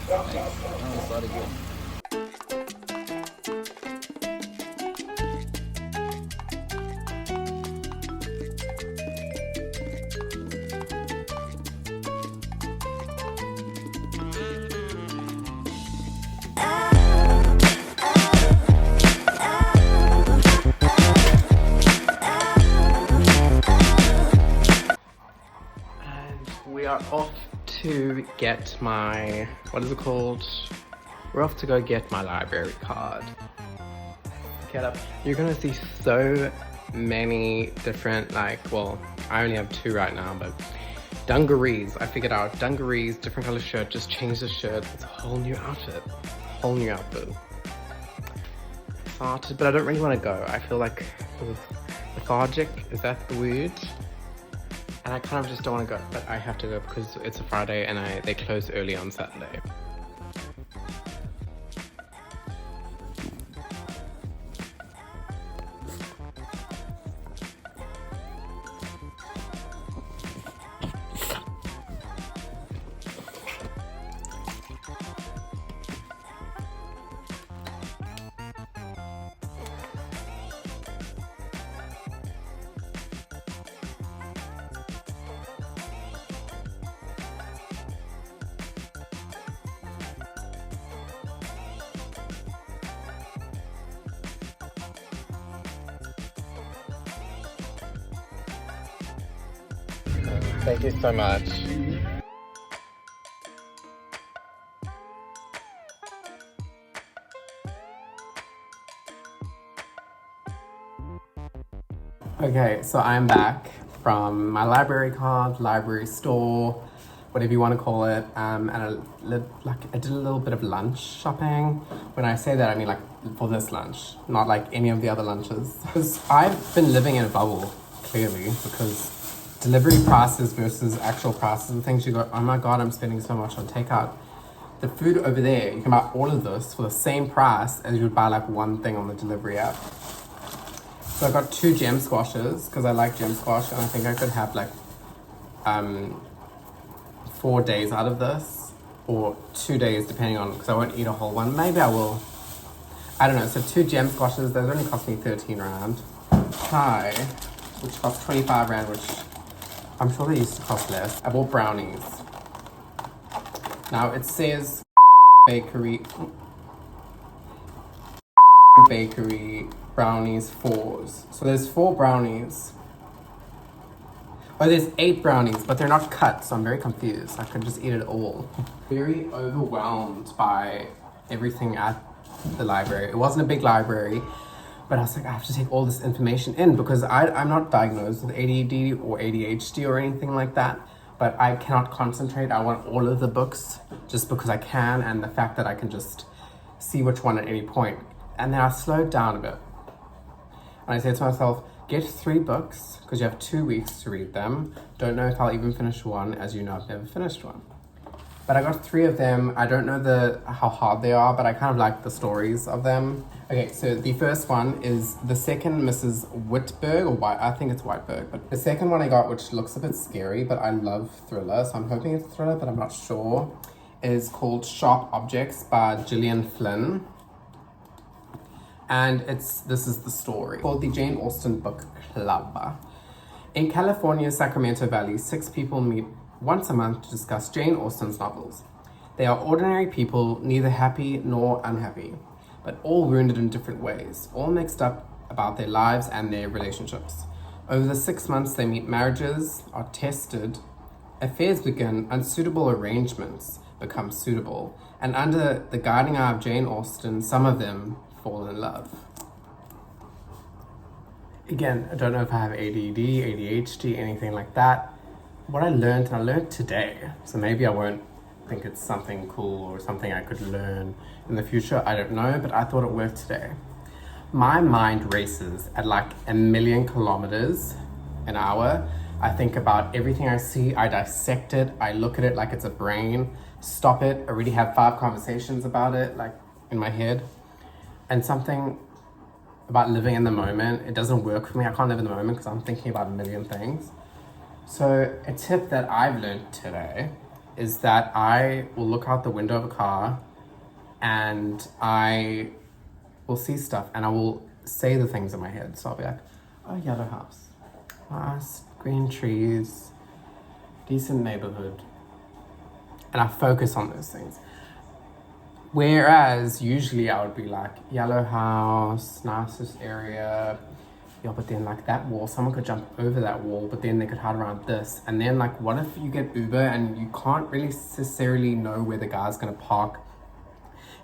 I'm start again. We are off to get my, what is it called? We're off to go get my library card. Get up. You're gonna see so many different, like, well, I only have two right now, but dungarees. I figured out dungarees, different color shirt, just change the shirt. It's a whole new outfit. Whole new outfit. Excited, but I don't really want to go. I feel like lethargic, is that the word? And I kind of just don't want to go, but I have to go because it's a Friday and they close early on Saturday. Thank you so much. Okay, so I'm back from my library card, library store, whatever you want to call it, and I did a little bit of lunch shopping. When I say that, I mean like for this lunch, not like any of the other lunches. Because I've been living in a bubble, clearly, because delivery prices versus actual prices and things, you go, oh my god, I'm spending so much on takeout. The food over there, you can buy all of this for the same price as you would buy like one thing on the delivery app. So I got 2 gem squashes because I like gem squash, and I think I could have like 4 days out of this, or 2 days depending on, because I won't eat a whole one. Maybe I will. I don't know. So 2 gem squashes, those only cost me 13 rand. Pie, which cost 25 rand, which I'm sure they used to cost less. I bought brownies. Now it says bakery brownies 4s. So there's 4 brownies. Oh, there's 8 brownies, but they're not cut, so I'm very confused. I could just eat it all. Very overwhelmed by everything at the library. It wasn't a big library, but I was like, I have to take all this information in because I'm not diagnosed with ADD or ADHD or anything like that, but I cannot concentrate. I want all of the books just because I can, and the fact that I can just see which one at any point. And then I slowed down a bit. And I said to myself, get 3 books because you have 2 weeks to read them. Don't know if I'll even finish one, as you know I've never finished one. But I got 3 of them. I don't know how hard they are, but I kind of like the stories of them. Okay, so the first one is the second Mrs. Whitberg, or White, I think it's Whiteberg. But the second one I got, which looks a bit scary, but I love thriller, so I'm hoping it's thriller, but I'm not sure, is called Sharp Objects by Gillian Flynn. And this is the story, called the Jane Austen Book Club. In California's Sacramento Valley, 6 people meet once a month to discuss Jane Austen's novels. They are ordinary people, neither happy nor unhappy, but all wounded in different ways, all mixed up about their lives and their relationships. Over the 6 months, they meet, marriages are tested, affairs begin, unsuitable arrangements become suitable, and under the guiding eye of Jane Austen, some of them fall in love. Again, I don't know if I have ADD, ADHD, anything like that. What I learned today, so maybe I won't think it's something cool or something I could learn in the future, I don't know, but I thought it worked today. My mind races at like 1,000,000 kilometers an hour. I think about everything I see, I dissect it, I look at it like it's a brain, stop it, I already have 5 conversations about it, like in my head. And something about living in the moment, it doesn't work for me. I can't live in the moment because I'm thinking about 1,000,000 things. So a tip that I've learned today is that I will look out the window of a car and I will see stuff and I will say the things in my head. So I'll be like, oh, yellow house, nice, green trees, decent neighborhood. And I focus on those things. Whereas usually I would be like, yellow house, nicest area. Yeah, but then like that wall, someone could jump over that wall, but then they could hide around this. And then like, what if you get Uber and you can't really necessarily know where the guy's gonna park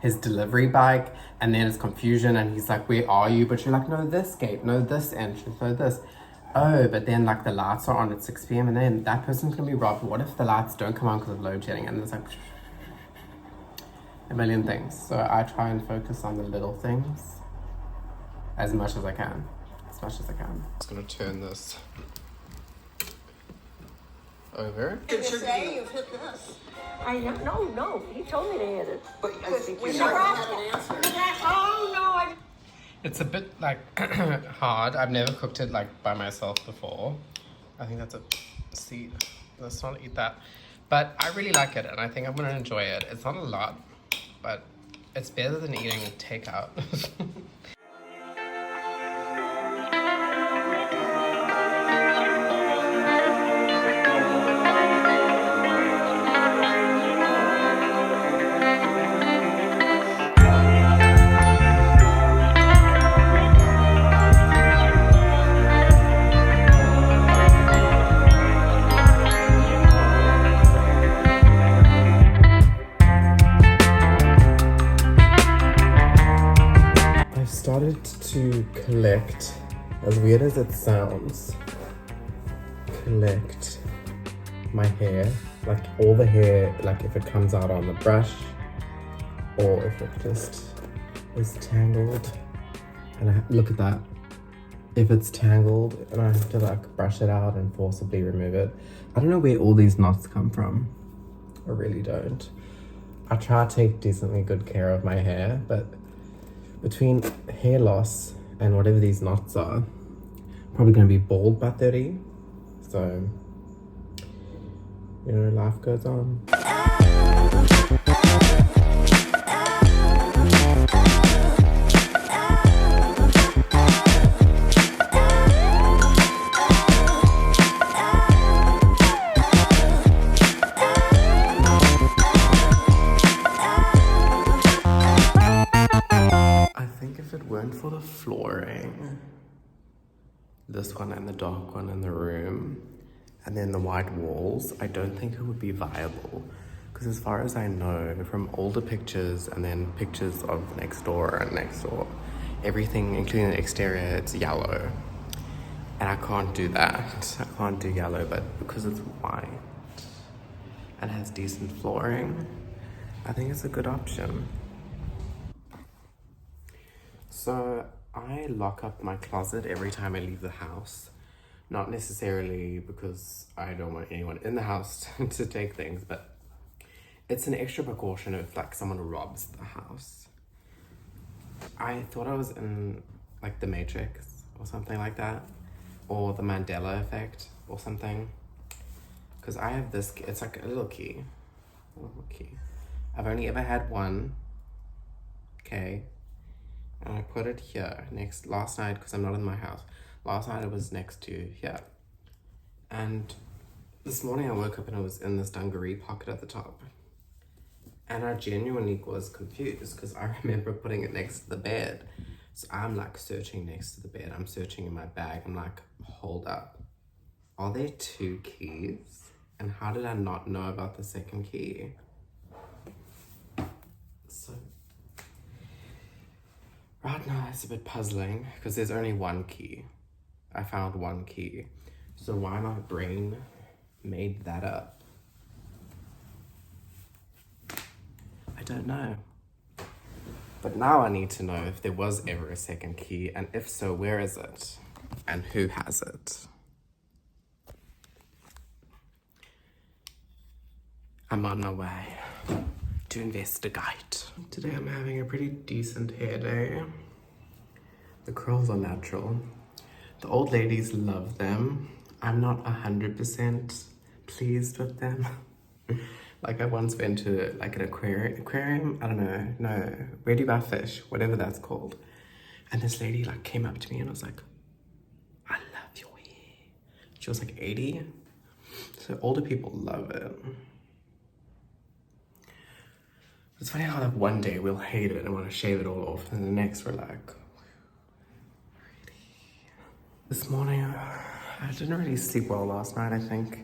his delivery bike, and then it's confusion and he's like, where are you? But you're like, no, this gate, no, this entrance, no, this. Oh, but then like the lights are on at 6 p.m. and then that person's gonna be robbed. What if the lights don't come on because of load shedding? And it's like a million things. So I try and focus on the little things as much as I can. As much as I can. I'm just gonna turn this over. You say you've hit this. I don't no. He told me to hit it. But I think you We never never had an answer. Oh no, I. It's a bit like hard. I've never cooked it like by myself before. I think that's a seed. Let's not eat that. But I really like it and I think I'm gonna enjoy it. It's not a lot, but it's better than eating takeout. I've started to collect, as weird as it sounds, collect my hair, like all the hair, like if it comes out on the brush or if it just is tangled. And I look at that. If it's tangled and I have to like brush it out and forcibly remove it. I don't know where all these knots come from. I really don't. I try to take decently good care of my hair, but between hair loss and whatever these knots are, probably gonna be bald by 30. So, you know, life goes on. For the flooring, this one and the dark one in the room, and then the white walls, I don't think it would be viable because as far as I know from older pictures and then pictures of next door, everything including the exterior, it's yellow and I can't do that. I can't do yellow, but because it's white and has decent flooring, I think it's a good option. So I lock up my closet every time I leave the house. Not necessarily because I don't want anyone in the house to take things, but it's an extra precaution if like someone robs the house. I thought I was in like the Matrix or something like that, or the Mandela effect or something. Because I have this, it's like a little key. I've only ever had one, okay? And I put it here last night because I'm not in my house. Last night it was next to here. And this morning I woke up and it was in this dungaree pocket at the top. And I genuinely was confused because I remember putting it next to the bed. So I'm like searching next to the bed. I'm searching in my bag. I'm like, hold up. Are there two keys? And how did I not know about the second key? So right now it's a bit puzzling because there's only one key. I found one key. So why my brain made that up? I don't know. But now I need to know if there was ever a second key, and if so, where is it? And who has it? I'm on my way to investigate. Today I'm having a pretty decent hair day. The curls are natural. The old ladies love them. I'm not 100% pleased with them. Like I once went to like an aquarium, I don't know, no, where do you buy fish? Whatever that's called. And this lady like came up to me and was like, I love your hair. She was like 80. So older people love it. It's funny how like one day we'll hate it and want to shave it all off, and the next we're like, this morning, I didn't really sleep well last night, I think.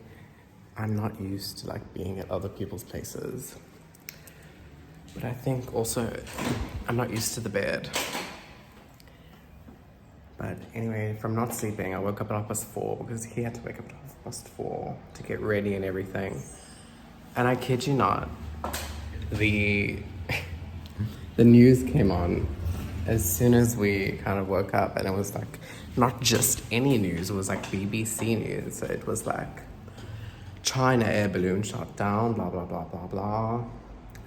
I'm not used to like being at other people's places. But I think also I'm not used to the bed. But anyway, from not sleeping, I woke up at 4:30 because he had to wake up at 4:30 to get ready and everything. And I kid you not, the news came on as soon as we kind of woke up, and it was like not just any news, it was like BBC news. So it was like China air balloon shot down, blah blah blah blah blah.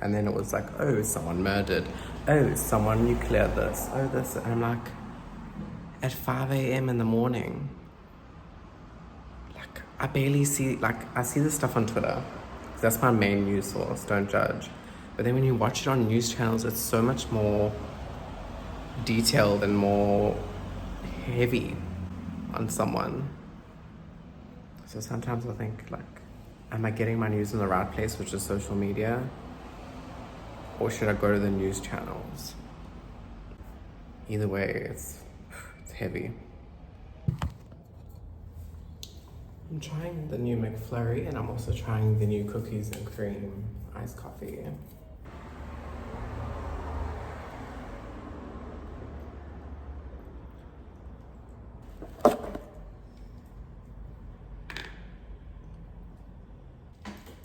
And then it was like, oh, someone murdered, oh, someone nuclear this, oh this, and I'm like, at 5 a.m. in the morning, like I barely see, like I see this stuff on Twitter. That's my main news source, don't judge. But then when you watch it on news channels, it's so much more detailed and more heavy on someone. So sometimes I think like, am I getting my news in the right place, which is social media? Or should I go to the news channels? Either way, it's heavy. I'm trying the new McFlurry, and I'm also trying the new cookies and cream iced coffee.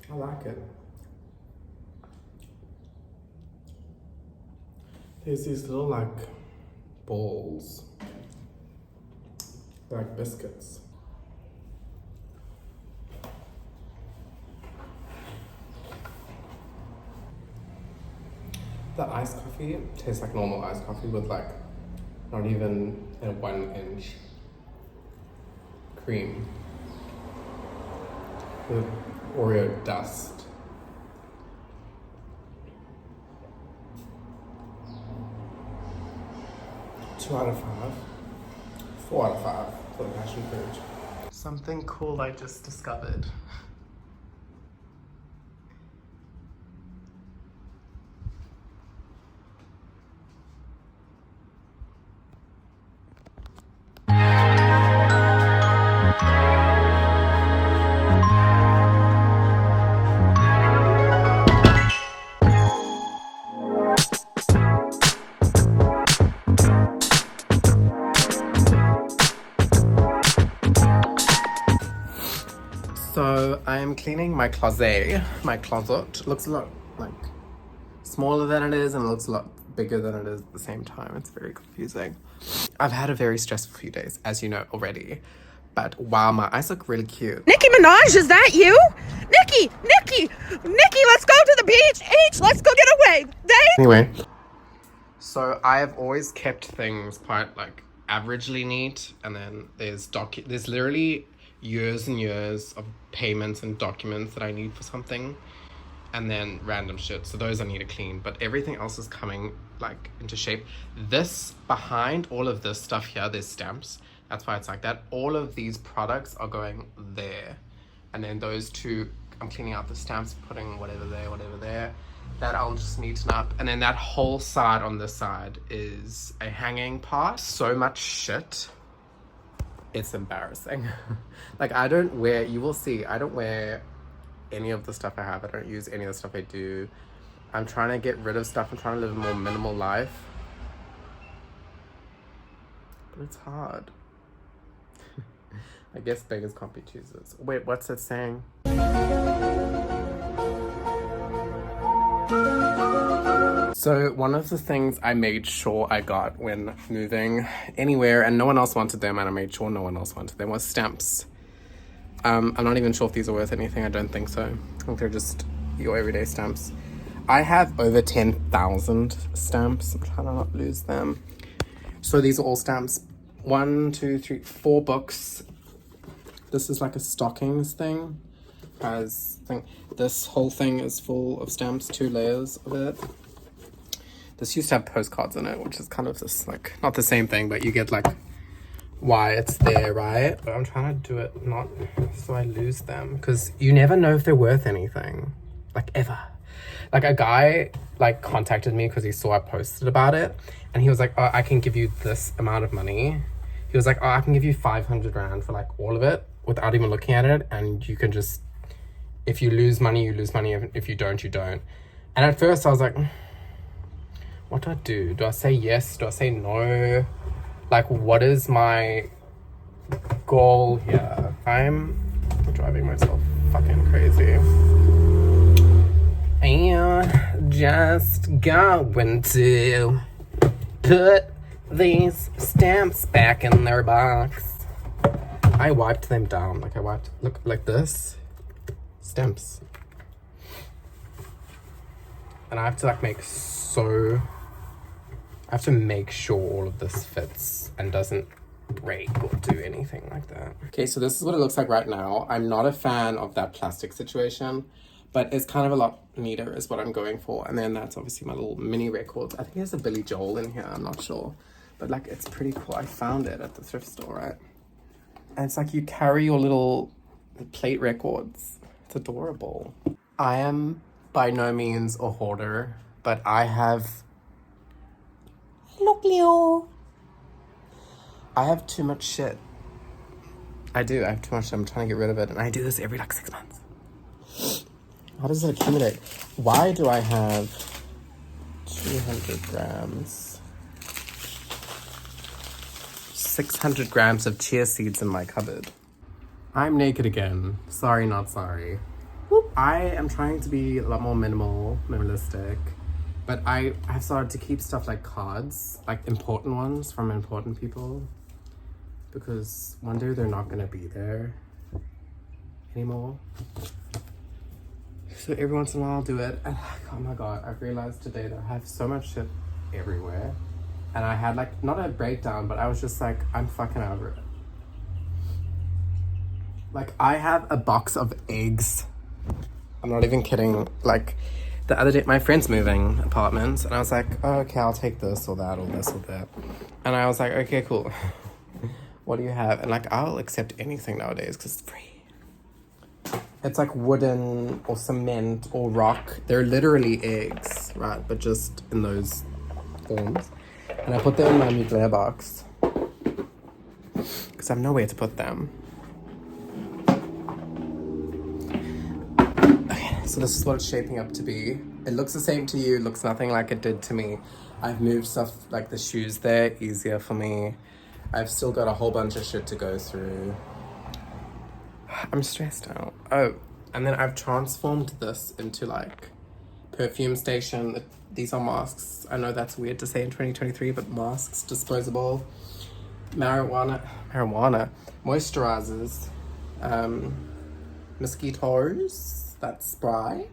I like it. There's these little like balls, like biscuits. The iced coffee tastes like normal iced coffee with like not even a 1-inch cream with Oreo dust. Two out of 5. 4 out of 5 for the passion fruit. Something cool I just discovered. So I am cleaning my closet. My closet looks a lot like smaller than it is, and it looks a lot bigger than it is at the same time. It's very confusing. I've had a very stressful few days, as you know already. But wow, my eyes look really cute. Nicki Minaj, is that you? Nicki, let's go to the beach. Let's go get a wave. Anyway, so I have always kept things quite like averagely neat, and then there's literally years and years of payments and documents that I need for something, and then random shit, so those I need to clean, but everything else is coming like into shape. This behind all of this stuff here, there's stamps, that's why it's like that. All of these products are going there, and then those two, I'm cleaning out the stamps, putting whatever there, that I'll just neaten up. And then that whole side on this side is a hanging part. So much shit, it's embarrassing. Like I don't wear, you will see, I don't wear any of the stuff I have. I don't use any of the stuff I do. I'm trying to get rid of stuff. I'm trying to live a more minimal life, but it's hard. I guess beggars can't be choosers. Wait, what's it saying? So one of the things I made sure I got when moving anywhere, and no one else wanted them, and I made sure no one else wanted them, was stamps. I'm not even sure if these are worth anything. I don't think so. I think they're just your everyday stamps. I have over 10,000 stamps. I'm trying to not lose them. So these are all stamps. 1, 2, 3, 4 books. This is like a stockings thing. As I think this whole thing is full of stamps, 2 layers of it. This used to have postcards in it, which is kind of this, like, not the same thing, but you get, like, why it's there, right? But I'm trying to do it not so I lose them, because you never know if they're worth anything, like, ever. Like, a guy, like, contacted me because he saw I posted about it, and he was like, oh, I can give you this amount of money. He was like, oh, I can give you 500 Rand for, like, all of it without even looking at it, and you can just, if you lose money, you lose money. If you don't, you don't. And at first I was like, what do I do? Do I say yes? Do I say no? Like, what is my goal here? I'm driving myself fucking crazy. And just going to put these stamps back in their box. I wiped them down. Like, I wiped, look, like this. Stamps. And I have to, like, I have to make sure all of this fits and doesn't break or do anything like that. Okay, so this is what it looks like right now. I'm not a fan of that plastic situation, but it's kind of a lot neater is what I'm going for. And then that's obviously my little mini records. I think there's a Billy Joel in here, I'm not sure. But, like, it's pretty cool. I found it at the thrift store, right? And it's like you carry your little plate records. It's adorable. I am by no means a hoarder, but I have... Look, Leo. I have too much shit. I do. I have too much shit. I'm trying to get rid of it. And I do this every, like, 6 months. How does it accumulate? Why do I have 200 grams? 600 grams of chia seeds in my cupboard. I'm naked again. Sorry, not sorry. I am trying to be a lot more minimalistic. But I have started to keep stuff like cards, like important ones from important people, because one day they're not gonna be there anymore. So every once in a while I'll do it, and like, oh my god, I've realized today that I have so much shit everywhere, and I had like, not a breakdown, but I was just like, I'm fucking over it. Like, I have a box of eggs. I'm not even kidding, like, the other day, my friend's moving apartments, and I was like, oh, okay, I'll take this or that or this or that. And I was like, okay, cool. What do you have? And, like, I'll accept anything nowadays because it's free. It's like wooden or cement or rock. They're literally eggs, right? But just in those forms. And I put them in my Mugler box because I have nowhere to put them. So this is what it's shaping up to be. It looks the same to you, looks nothing like it did to me. I've moved stuff like the shoes there, easier for me. I've still got a whole bunch of shit to go through. I'm stressed out. Oh, and then I've transformed this into like perfume station. These are masks. I know that's weird to say in 2023, but masks, disposable. Marijuana, moisturizers, mosquitoes. That's spray,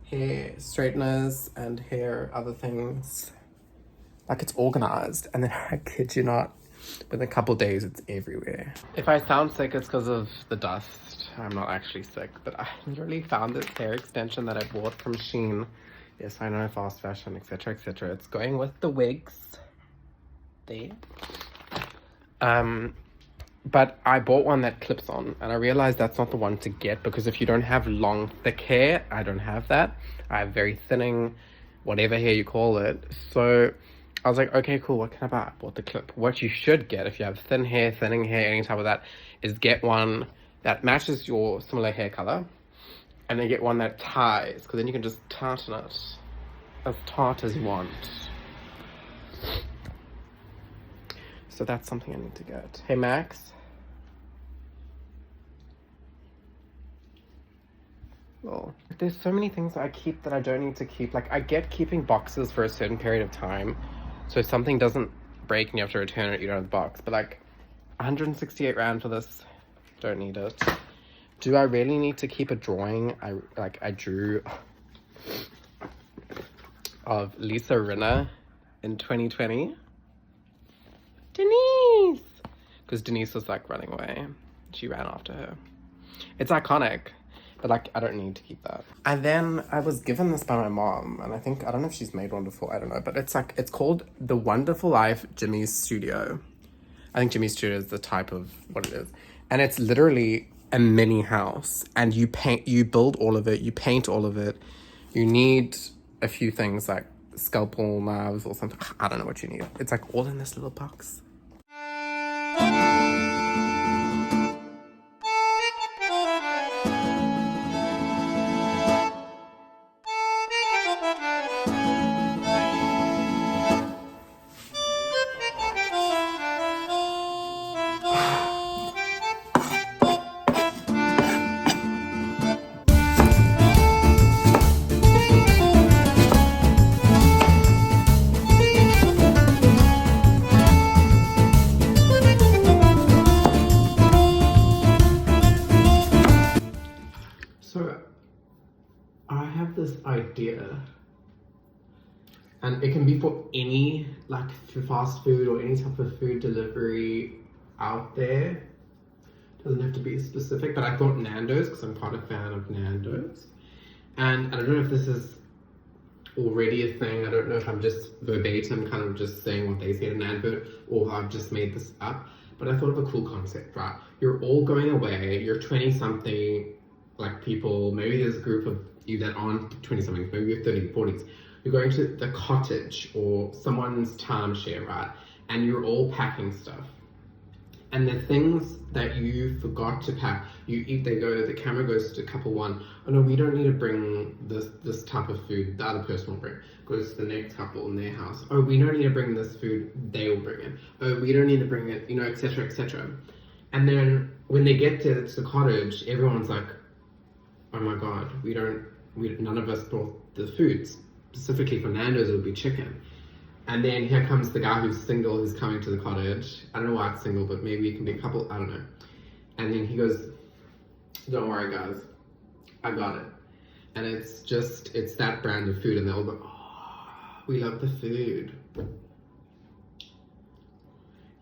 hair straighteners, and hair other things. Like, it's organized, and then I kid you not, within a couple days it's everywhere. If I sound sick, it's because of the dust. I'm not actually sick, but I literally found this hair extension that I bought from Shein. Yes, I know, fast fashion, etc, etc. It's going with the wigs there. But I bought one that clips on, and I realized that's not the one to get, because if you don't have long, thick hair, I don't have that. I have very thinning, whatever hair you call it. So I was like, okay, cool, what can I buy? I bought the clip. What you should get if you have thin hair, thinning hair, any type of that, is get one that matches your similar hair color, and then get one that ties, because then you can just tartan it as taut as you want. So that's something I need to get. Hey, Max. Oh, there's so many things that I keep that I don't need to keep. Like, I get keeping boxes for a certain period of time. So if something doesn't break and you have to return it, you don't have the box. But like, 168 Rand for this. Don't need it. Do I really need to keep a drawing? I drew of Lisa Rinna in 2020. Denise! Because Denise was like running away. She ran after her. It's iconic. But like, I don't need to keep that. And then I was given this by my mom, and I don't know if she's made one before, I don't know. But it's called The Wonderful Life Jimmy's Studio. I think Jimmy's Studio is the type of what it is. And it's literally a mini house. And you build all of it, you paint all of it. You need a few things like scalpel knives or something. I don't know what you need. It's like all in this little box. So, I have this idea, and it can be for any, like, for fast food or any type of food delivery out there. Doesn't have to be specific, but I thought Nando's, because I'm quite a fan of Nando's. And I don't know if this is already a thing. I don't know if I'm just verbatim kind of just saying what they said in an advert, or I've just made this up. But I thought of a cool concept, right? You're all going away, you're 20-something, like people, maybe there's a group of you that aren't 20-somethings, maybe you're 30s, 40s. You're going to the cottage or someone's timeshare, right? And you're all packing stuff. And the things that you forgot to pack, the camera goes to couple one, oh no, we don't need to bring this type of food, the other person will bring. Goes to the next couple in their house. Oh, we don't need to bring this food, they will bring it. Oh, we don't need to bring it, etc., etc. And then when they get to the cottage, everyone's like, oh my god, none of us brought the food. Specifically for Nando's, it would be chicken. And then here comes the guy who's single, who's coming to the cottage. I don't know why it's single, but maybe it can be a couple, I don't know. And then he goes, don't worry guys, I got it. And it's that brand of food, and they'll go, oh, we love the food.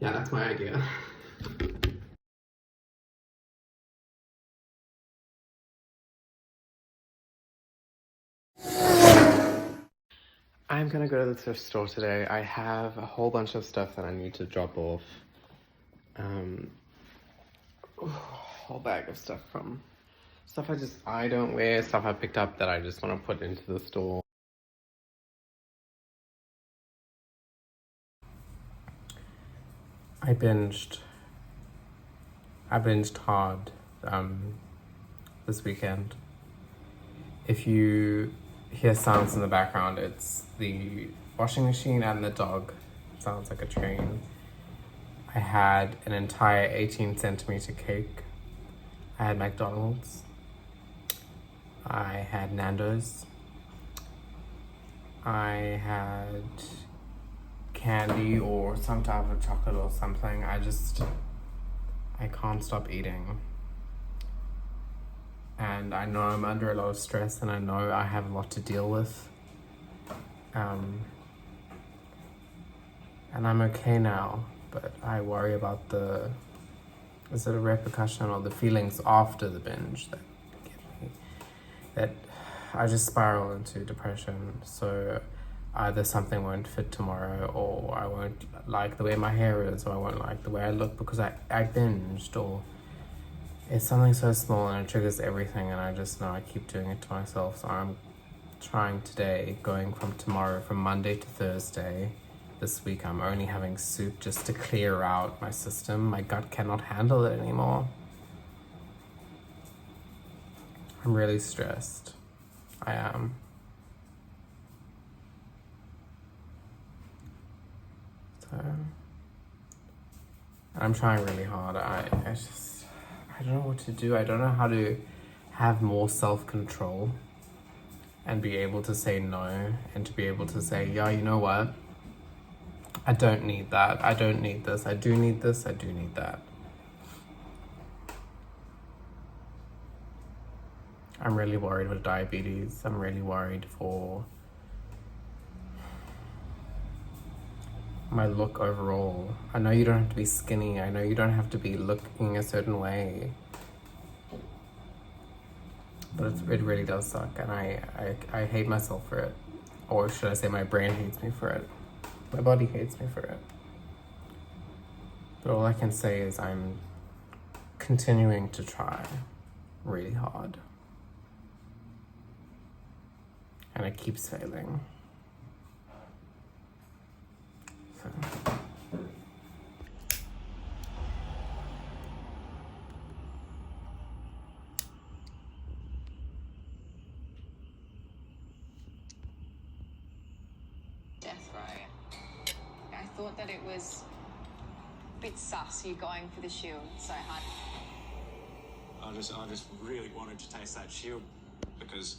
Yeah, that's my idea. I'm gonna go to the thrift store today. I have a whole bunch of stuff that I need to drop off. A whole bag of stuff from stuff I don't wear, stuff I picked up that I just want to put into the store. I binged hard this weekend. If you hear sounds in the background, it's the washing machine and the dog. Sounds like a train. I had an entire 18-centimeter cake. I had McDonald's. I had Nando's. I had candy or some type of chocolate or something. I can't stop eating. And I know I'm under a lot of stress, and I know I have a lot to deal with. And I'm okay now, but I worry about is it a repercussion or the feelings after the binge that get me, that I just spiral into depression. So either something won't fit tomorrow, or I won't like the way my hair is, or I won't like the way I look because I binged, or it's something so small and it triggers everything, and I just know I keep doing it to myself. So I'm trying today, going from Monday to Thursday. This week I'm only having soup just to clear out my system. My gut cannot handle it anymore. I'm really stressed. I am. So I'm trying really hard. I don't know what to do. I don't know how to have more self-control and be able to say no, and to be able to say, yeah, you know what? I don't need that. I don't need this. I do need this. I do need that. I'm really worried with diabetes. I'm really worried for my look overall. I know you don't have to be skinny. I know you don't have to be looking a certain way. But it really does suck, and I hate myself for it. Or should I say my brain hates me for it. My body hates me for it. But all I can say is I'm continuing to try really hard. And it keeps failing. So. Death row. I thought that it was a bit sus, you going for the shield so hard. I just really wanted to taste that shield because